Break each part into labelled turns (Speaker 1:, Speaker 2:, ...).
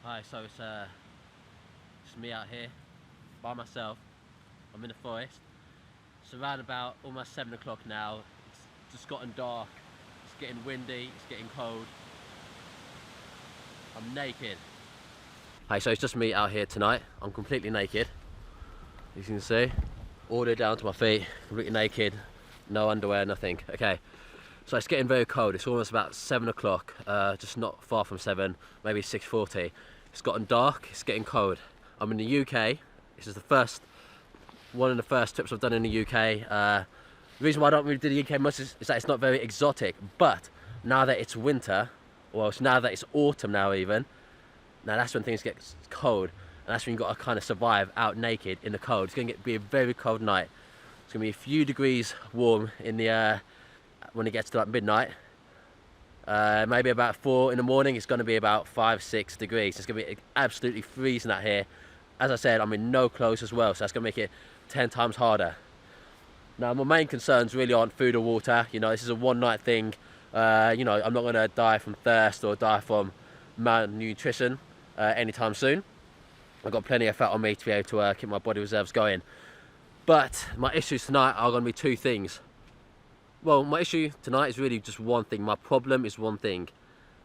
Speaker 1: Hi, so it's just me out here by myself. I'm in the forest. It's around about almost 7 o'clock now. It's just gotten dark. It's getting windy. It's getting cold. I'm naked. Hi, so it's just me out here tonight. I'm completely naked. As you can see, all the way down to my feet, completely naked, no underwear, nothing. Okay. So it's getting very cold. It's almost about 7 o'clock, just not far from 7, maybe 6:40. It's gotten dark, it's getting cold. I'm in the UK. This is one of the first trips I've done in the UK. The reason why I don't really do the UK much is that it's not very exotic, but now that it's winter, well, it's now that it's autumn now even, now that's when things get cold, and that's when you've got to kind of survive out naked in the cold. It's going to be a very cold night. It's going to be a few degrees warm in the when it gets to like midnight. Maybe about 4 in the morning, it's going to be about 5-6 degrees. It's going to be absolutely freezing out here. As I said, I'm in no clothes as well, so that's going to make it 10 times harder. Now, my main concerns really aren't food or water. You know, this is a one-night thing. You know, I'm not going to die from thirst or die from malnutrition anytime soon. I've got plenty of fat on me to be able to keep my body reserves going. But my issues tonight are going to be two things. Well, my issue tonight is really just one thing. My problem is one thing,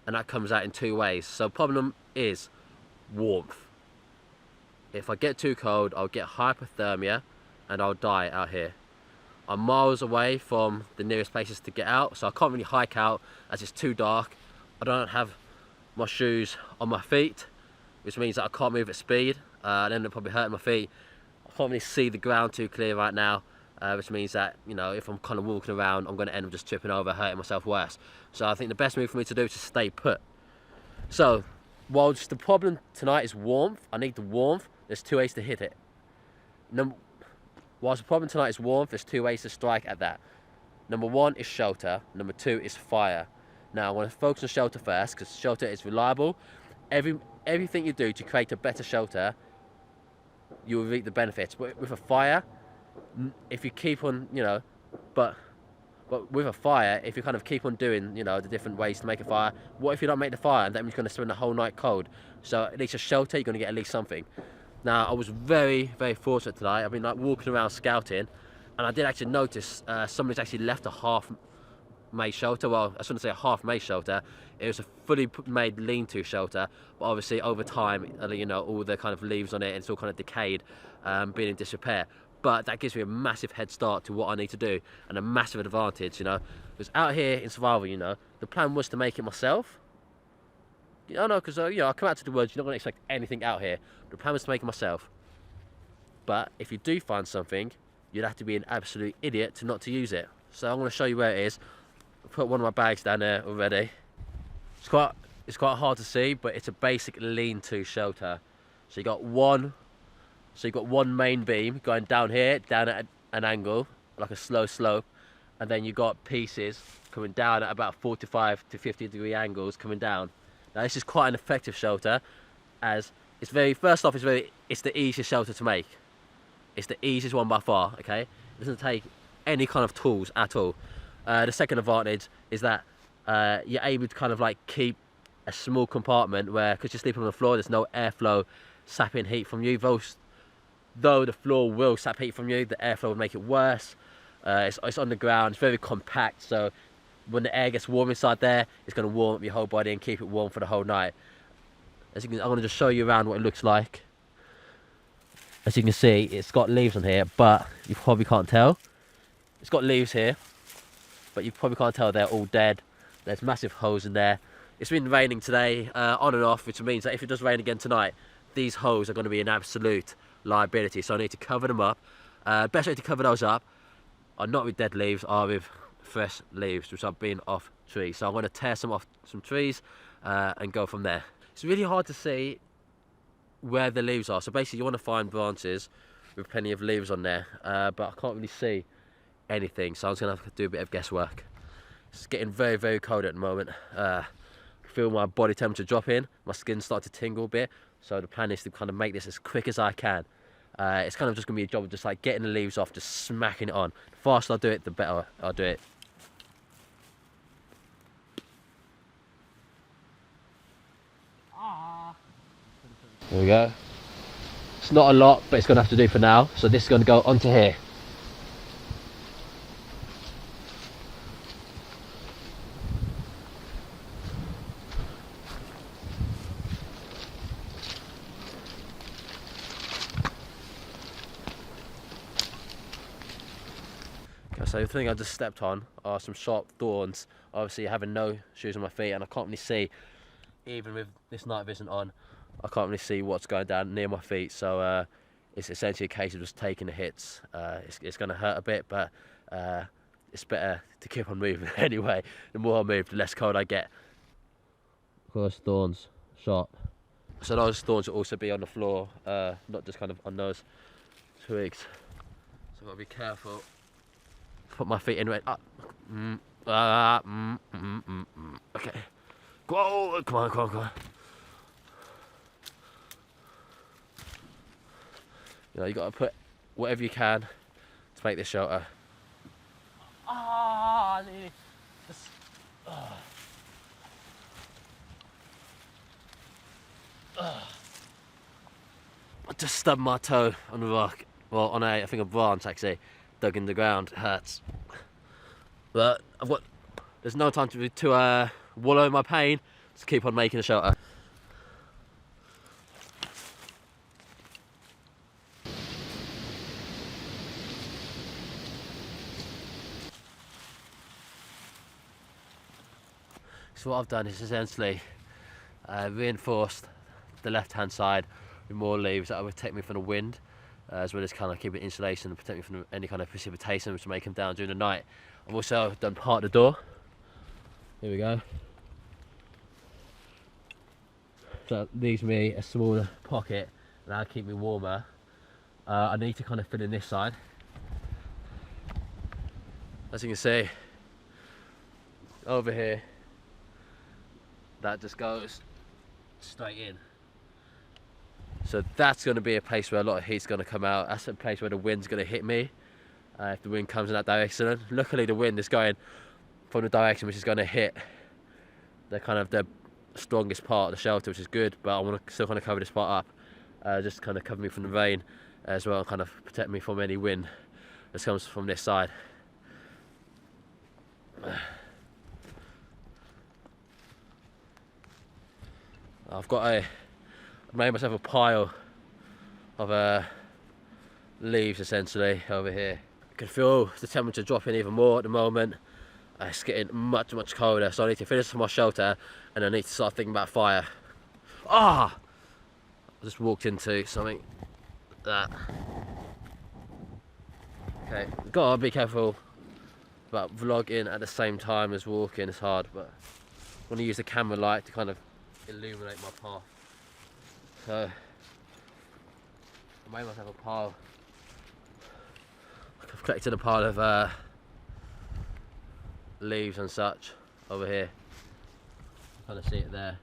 Speaker 1: and that comes out in two ways. So problem is warmth. If I get too cold, I'll get hypothermia and I'll die out here. I'm miles away from the nearest places to get out, so I can't really hike out as it's too dark. I don't have my shoes on my feet, which means that I can't move at speed. I'd end up probably hurting my feet. I can't really see the ground too clear right now. Which means that, you know, if I'm kind of walking around, I'm going to end up just tripping over, hurting myself worse. So I think the best move for me to do is to stay put. So, whilst the problem tonight is warmth, I need the warmth, there's two ways to hit it. Whilst the problem tonight is warmth, there's two ways to strike at that. Number one is shelter, number two is fire. Now, I want to focus on shelter first, because shelter is reliable. Everything you do to create a better shelter, you will reap the benefits. But with a fire, if you keep on, you know, but with a fire, if you kind of keep on doing, you know, the different ways to make a fire, what if you don't make the fire and then you're going to spend the whole night cold? So at least a shelter, you're going to get at least something. Now, I was very, very fortunate tonight. I've been like walking around scouting, and I did actually notice somebody's actually left a half-made shelter. Well, I shouldn't say a half-made shelter. It was a fully made lean-to shelter, but obviously over time, you know, all the kind of leaves on it, and it's all kind of decayed, being in disrepair. But that gives me a massive head start to what I need to do, and a massive advantage, you know. Because out here in survival, you know, the plan was to make it myself. You know, because, you know, I come out to the woods, you're not going to expect anything out here. The plan was to make it myself. But if you do find something, you'd have to be an absolute idiot to not to use it. So I'm going to show you where it is. I've put one of my bags down there already. It's quite hard to see, but it's a basic lean-to shelter. So you got one main beam going down here, down at an angle, like a slow slope, and then you got pieces coming down at about 45 to 50 degree angles coming down. Now this is quite an effective shelter, as it's the easiest shelter to make. It's the easiest one by far, okay? It doesn't take any kind of tools at all. The second advantage is that you're able to kind of like keep a small compartment where, because you're sleeping on the floor, there's no airflow sapping heat from you. Though the floor will sap heat from you, the airflow will make it worse. It's on the ground, it's very compact, so when the air gets warm inside there, it's going to warm up your whole body and keep it warm for the whole night. I'm going to just show you around what it looks like. As you can see, it's got leaves on here, but you probably can't tell. It's got leaves here, but you probably can't tell they're all dead. There's massive holes in there. It's been raining today, on and off, which means that if it does rain again tonight, these holes are going to be an absolute liability, so I need to cover them up. Best way to cover those up are not with dead leaves, are with fresh leaves which have been off trees. So I'm going to tear some off some trees and go from there. It's really hard to see where the leaves are, so basically you want to find branches with plenty of leaves on there, but I can't really see anything, so I'm just going to have to do a bit of guesswork. It's getting very, very cold at the moment. I feel my body temperature dropping, my skin start to tingle a bit, so the plan is to kind of make this as quick as I can. It's kind of just going to be a job of just like getting the leaves off, just smacking it on. The faster I do it, the better I'll do it. There we go. It's not a lot, but it's going to have to do for now. So this is going to go onto here. Okay, so the thing I just stepped on are some sharp thorns. Obviously having no shoes on my feet, and I can't really see, even with this night vision on, I can't really see what's going down near my feet. So it's essentially a case of just taking the hits. It's going to hurt a bit, but it's better to keep on moving anyway. The more I move, the less cold I get. Of course, thorns, sharp. So those thorns will also be on the floor, not just kind of on those twigs. So I've got to be careful. Put my feet in. Okay. Whoa, come on, come on, come on. You know, you got to put whatever you can to make this shelter. I just stubbed my toe on the rock. Well, on I think a branch actually, dug in the ground. It hurts. But there's no time to wallow in my pain. Just keep on making a shelter. So what I've done is essentially reinforced the left-hand side with more leaves that will protect me from the wind, as well as kind of keeping insulation and protect me from any kind of precipitation which may come down during the night. I've also done part of the door. Here we go. So that leaves me a smaller pocket, and that'll keep me warmer. I need to kind of fill in this side. As you can see, over here, that just goes straight in. So that's going to be a place where a lot of heat's going to come out. That's a place where the wind's going to hit me if the wind comes in that direction. Luckily the wind is going from the direction which is going to hit the strongest part of the shelter, which is good, but I want to still kind of cover this part up, just kind of cover me from the rain as well, and kind of protect me from any wind that comes from this side. I made myself a pile of leaves essentially over here. I can feel the temperature dropping even more at the moment. It's getting much colder, so I need to finish my shelter and I need to start thinking about fire. I just walked into something like that. Okay, gotta be careful about vlogging at the same time as walking. It's hard, but I want to use the camera light to kind of illuminate my path. So I made myself a pile. I've collected a pile of leaves and such over here. You kind of see it there.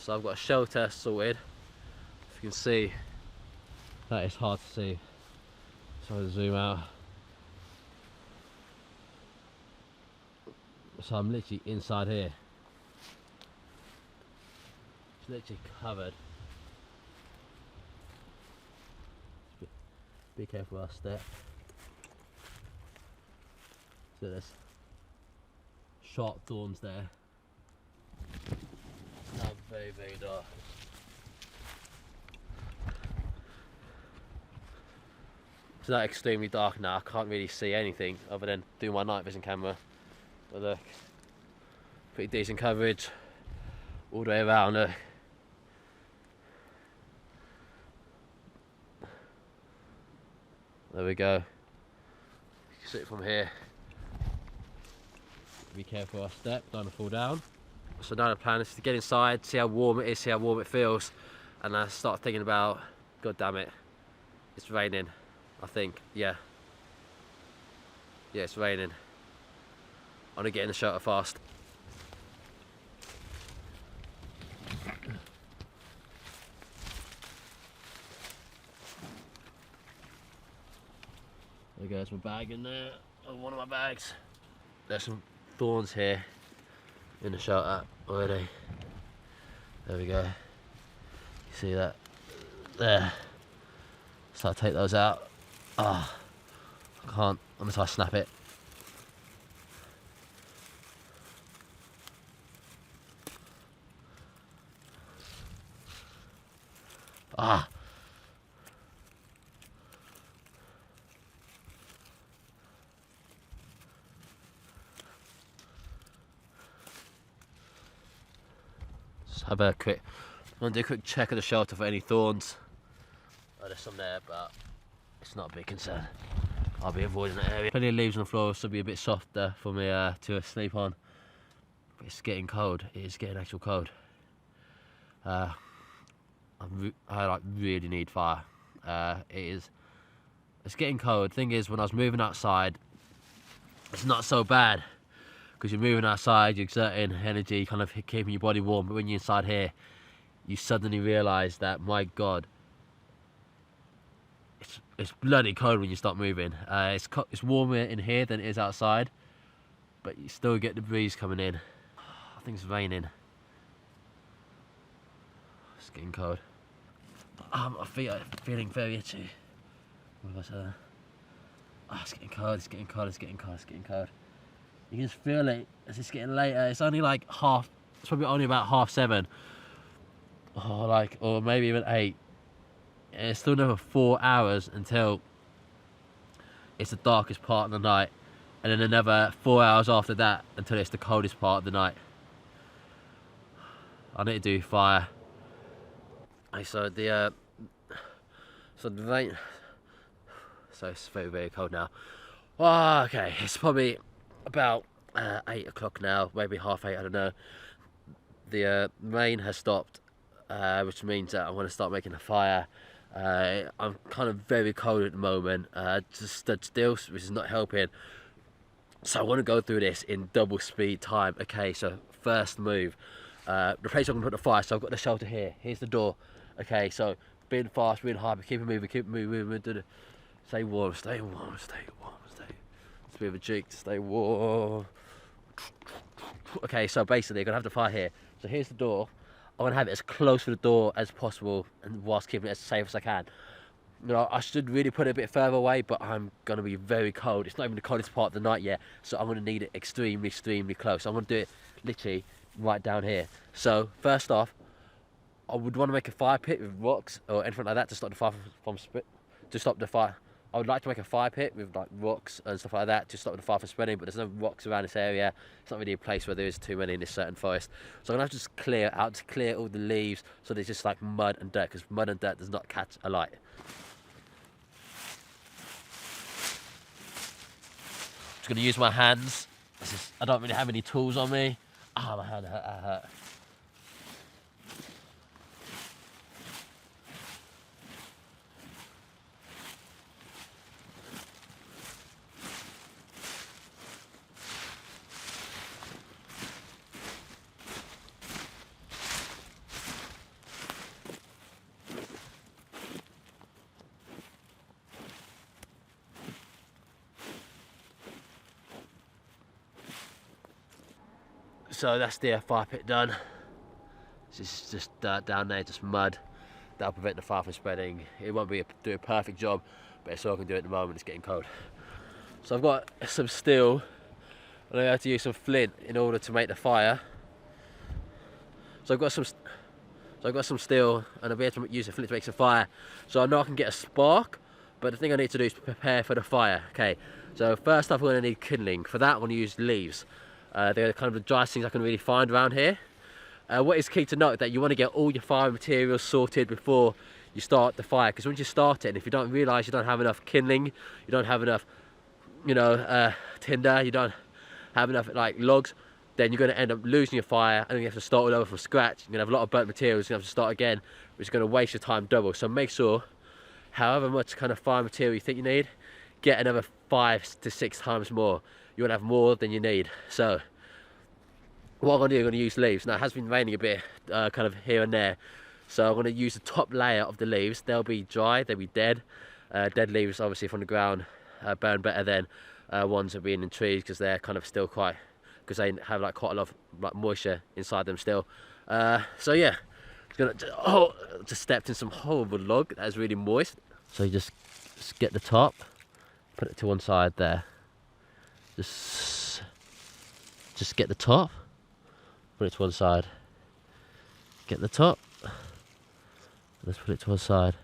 Speaker 1: So I've got a shelter sorted. If you can see, that is hard to see. So I'll zoom out. So I'm literally inside here. It's literally covered. Be careful where I step. So there's sharp thorns there. Now very, very dark. It's not extremely dark now. I can't really see anything other than through my night vision camera. But look, pretty decent coverage all the way around. Look. There we go. You can see it from here. Be careful where I step, don't fall down. So now the plan is to get inside, see how warm it is, see how warm it feels, and I start thinking about, god damn it, it's raining, I think, yeah. Yeah, it's raining. I'm gonna get in the shelter fast. There goes my bag in there, oh, one of my bags. There's some thorns here in the shelter already. There we go. You see that? There. So I'll take those out. Ah, oh, I can't unless I snap it. Ah. Just have a quick, I'm gonna do a quick check of the shelter for any thorns. Oh, there's some there, but it's not a big concern. I'll be avoiding that area. Plenty of leaves on the floor, so it'll be a bit softer for me to sleep on. But it's getting cold. It is getting actual cold. I like really need fire. It's getting cold. Thing is, when I was moving outside, it's not so bad because you're moving outside, you're exerting energy, kind of keeping your body warm. But when you're inside here, you suddenly realise that, my God, it's bloody cold when you start moving. It's warmer in here than it is outside, but you still get the breeze coming in. I think it's raining. It's getting cold. My feet are feeling very itchy. What was that? Oh, it's getting cold, it's getting cold, it's getting cold, it's getting cold. You can just feel it as it's getting later. It's only like it's probably only about 7:30. Or maybe even 8. And it's still another 4 hours until it's the darkest part of the night. And then another 4 hours after that until it's the coldest part of the night. I need to do fire. So the rain. So it's very, very cold now. Oh, okay, it's probably about 8 o'clock now, maybe 7:30, I don't know. The rain has stopped, which means that I'm going to start making a fire. I'm kind of very cold at the moment, just stood still, which is not helping. So I want to go through this in double speed time. Okay, so first move. The place I'm going to put the fire, so I've got the shelter here. Here's the door. Okay, so being fast, being hard, but keep it moving, stay warm, stay warm, stay warm, stay. It's a bit of a jig to stay warm. Okay, so basically I'm going to have the fire here. So here's the door. I want to have it as close to the door as possible, and whilst keeping it as safe as I can. You know, I should really put it a bit further away, but I'm going to be very cold. It's not even the coldest part of the night yet, so I'm going to need it extremely, extremely close. I'm going to do it literally right down here. So first off, I would want to make a fire pit with rocks or anything like that to stop the fire I would like to make a fire pit with like rocks and stuff like that to stop the fire from spreading, but there's no rocks around this area. It's not really a place where there is too many in this certain forest. So I'm gonna have to just clear all the leaves, so there's just like mud and dirt, because mud and dirt does not catch a light. Just gonna use my hands. I don't really have any tools on me. Ah, my hand hurt. So that's the fire pit done. This is just dirt down there, just mud. That'll prevent the fire from spreading. It won't do a perfect job, but it's all I can do at the moment. It's getting cold. So I've got some steel, and I have to use some flint in order to make the fire. So I've got some steel, and I'll be able to use the flint to make some fire. So I know I can get a spark, but the thing I need to do is prepare for the fire. Okay, so first off, I'm going to need kindling. For that, I'm going to use leaves. They're kind of the driest things I can really find around here. What is key to note that you want to get all your fire materials sorted before you start the fire, because once you start it, and if you don't realise you don't have enough kindling, you don't have enough, tinder, you don't have enough like logs, then you're going to end up losing your fire, and then you have to start all over from scratch. You're going to have a lot of burnt materials, you're going to have to start again, which is going to waste your time double. So make sure, however much kind of fire material you think you need, get another 5 to 6 times more. You want to have more than you need. So what I'm going to do, I'm going to use leaves. Now it has been raining a bit, kind of here and there, so I'm going to use the top layer of the leaves. They'll be dry, they'll be dead. Dead leaves obviously from the ground burn better than ones that are being in trees, because they're kind of still quite, because they have like quite a lot of like moisture inside them still. So yeah, just stepped in some horrible log that is really moist. So you just get the top, put it to one side there. Just get the top, put it to one side. Get the top. Let's put it to one side.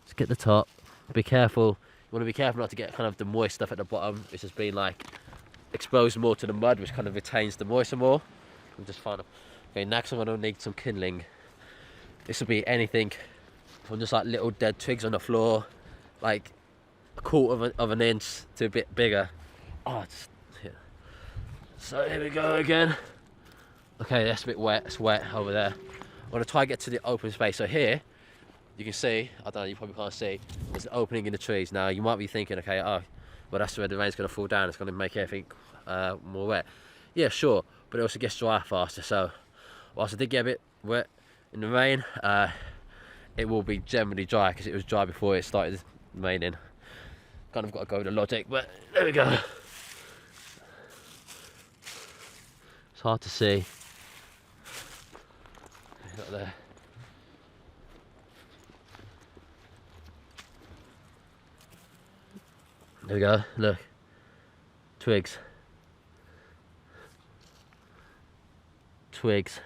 Speaker 1: Just get the top. Be careful. You want to be careful not to get kind of the moist stuff at the bottom, which has been like exposed more to the mud, which kind of retains the moisture more. We'll just find them. Okay, next I'm going to need some kindling. This will be anything from just like little dead twigs on the floor, like a quarter of an inch to a bit bigger. Oh, yeah. So here we go again. Okay, that's a bit wet. It's wet over there. I'm going to try and get to the open space. So here, you can see, I don't know, you probably can't see, there's an opening in the trees. Now, you might be thinking, okay, oh, well, that's where the rain's going to fall down. It's going to make everything more wet. Yeah, sure, but it also gets dry faster. So, whilst I did get a bit wet in the rain, it will be generally dry, because it was dry before it started raining. Kind of got to go with the logic, but there we go. It's hard to see. Not there. There we go, look. Twigs. Twigs.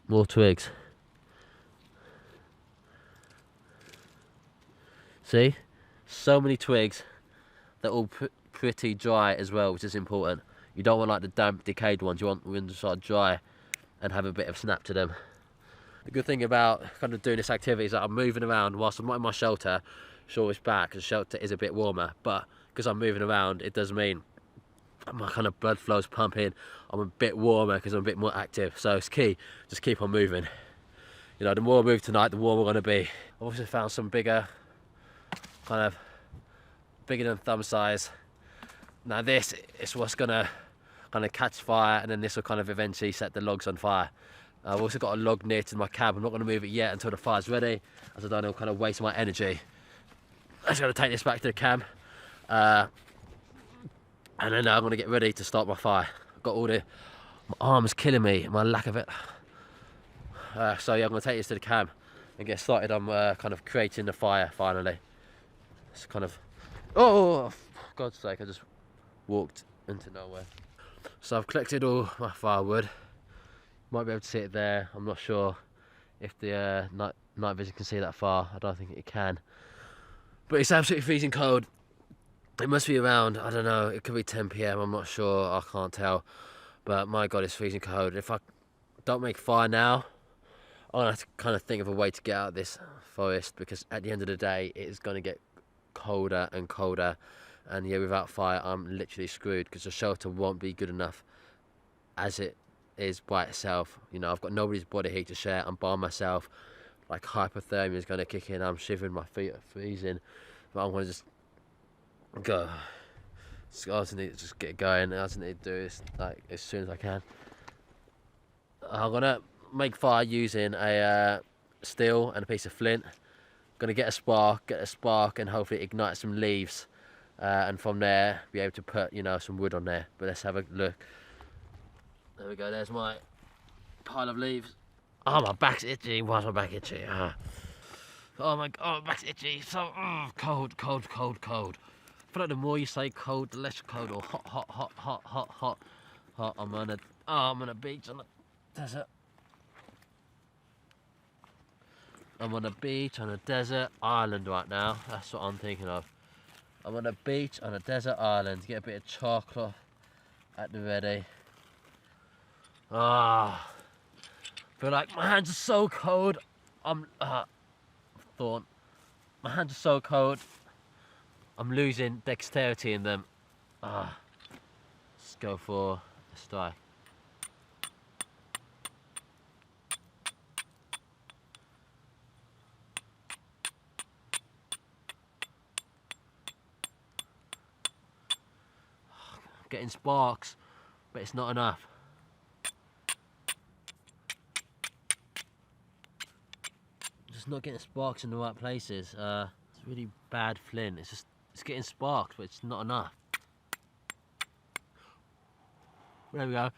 Speaker 1: More twigs. See? So many twigs. They're all pretty dry as well, which is important. You don't want like the damp, decayed ones. You want them to sort of dry and have a bit of snap to them. The good thing about kind of doing this activity is that I'm moving around whilst I'm not in my shelter. Sure, it's back, because the shelter is a bit warmer, but because I'm moving around, it does mean my kind of blood flow's pumping. I'm a bit warmer because I'm a bit more active. So it's key, just keep on moving. You know, the more I move tonight, the warmer we're going to be. I've also found some bigger, kind of bigger than thumb size. Now this is what's going to kind of catch fire, and then this will kind of eventually set the logs on fire. I've also got a log near to my cab. I'm not going to move it yet until the fire's ready, as I don't want to kind of waste my energy. I'm just going to take this back to the cab, and then I'm going to get ready to start my fire. I've got all my arm's killing me, my lack of it. So yeah, I'm going to take this to the cab and get started on kind of creating the fire finally. It's kind of, oh, for God's sake, I just walked into nowhere. So I've collected all my firewood. Might be able to see it there. I'm not sure if the night vision can see that far. I don't think it can. But it's absolutely freezing cold. It must be around, I don't know, it could be 10 PM, I'm not sure, I can't tell. But my God, it's freezing cold. If I don't make fire now, I'm gonna have to kind of think of a way to get out of this forest, because at the end of the day, it is gonna get colder and colder. And yeah, without fire, I'm literally screwed, because the shelter won't be good enough as it is by itself. You know, I've got nobody's body heat to share. I'm by myself. Like, hypothermia is going to kick in. I'm shivering. My feet are freezing. But I'm going to just go. I just need to just get going. I just need to do this like as soon as I can. I'm going to make fire using a steel and a piece of flint. I'm going to get a spark, and hopefully ignite some leaves. and from there be able to put, you know, some wood on there. But let's have a look. There we go. There's my pile of leaves. Oh, my back's itchy. Why's my back itchy? Oh my god, my back's itchy. So cold, cold, cold, cold. I feel like the more you say cold, the less cold. Or hot, hot, hot, hot, hot, hot, hot. I'm on a beach on the desert. I'm on a beach on a desert island right now. That's what I'm thinking of. I'm on a beach on a desert island. Get a bit of chocolate at the ready. Ah, feel like my hands are so cold. Thorn. My hands are so cold. I'm losing dexterity in them. Let's go for a strike. I'm getting sparks, but it's not enough. Just not getting sparks in the right places. It's really bad flint. It's getting sparks, but it's not enough. There we go.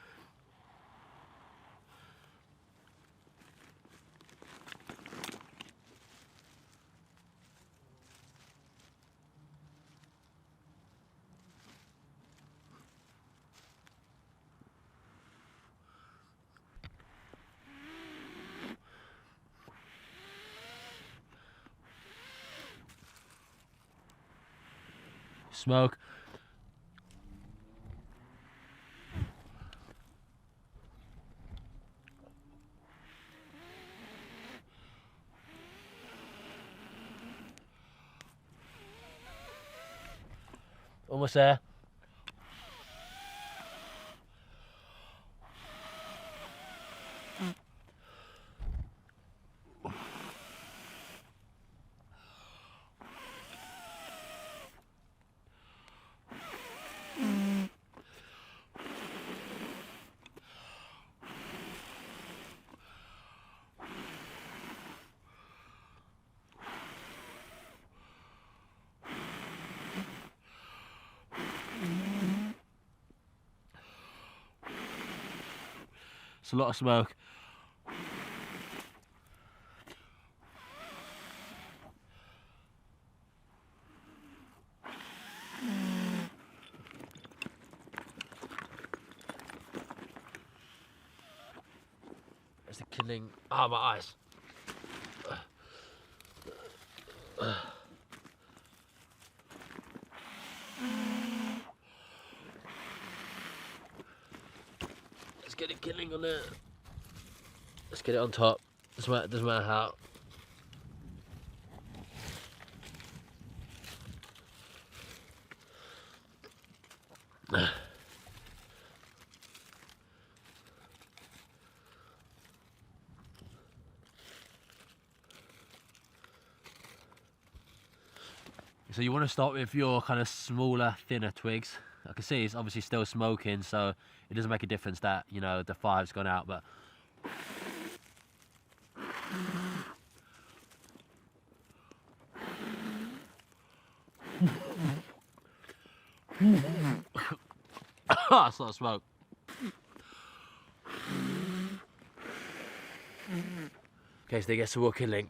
Speaker 1: Smoke. Almost there. It's a lot of smoke. It's the killing. Ah, my eyes. Let's get it killing on there. Let's get it on top. Doesn't matter how. So you want to start with your kind of smaller, thinner twigs. I can see it's obviously still smoking, so it doesn't make a difference that, you know, the fire's gone out, but it's not smoke. Okay, so they get some more killing.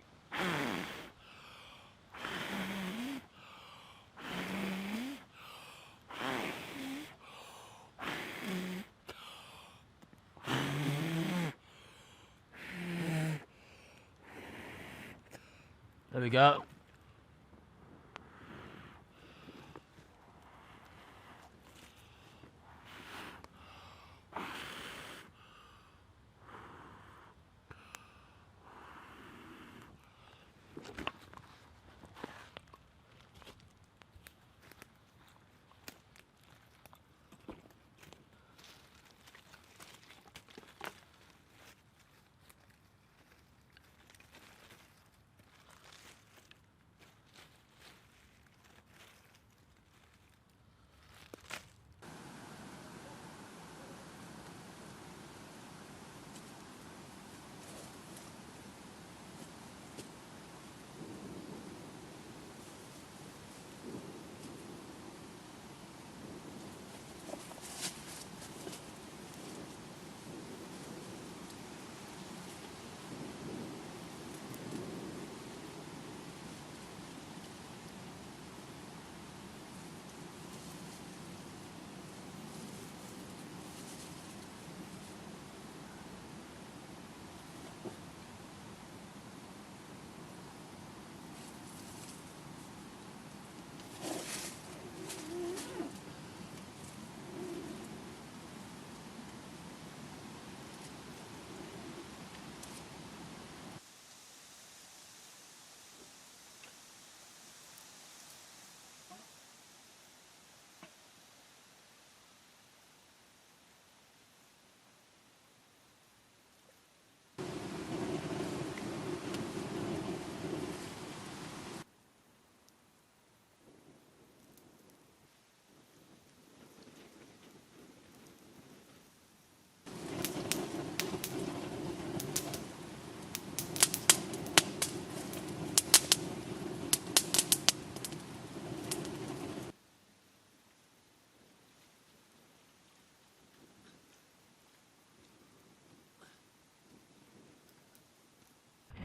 Speaker 1: There we go.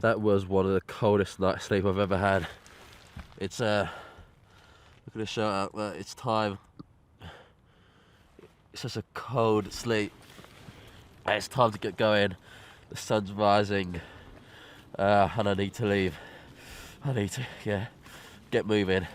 Speaker 1: That was one of the coldest night's sleep I've ever had. It's look at the shirt out there. It's time. It's just a cold sleep. And it's time to get going. The sun's rising, and I need to leave. I need to, get moving.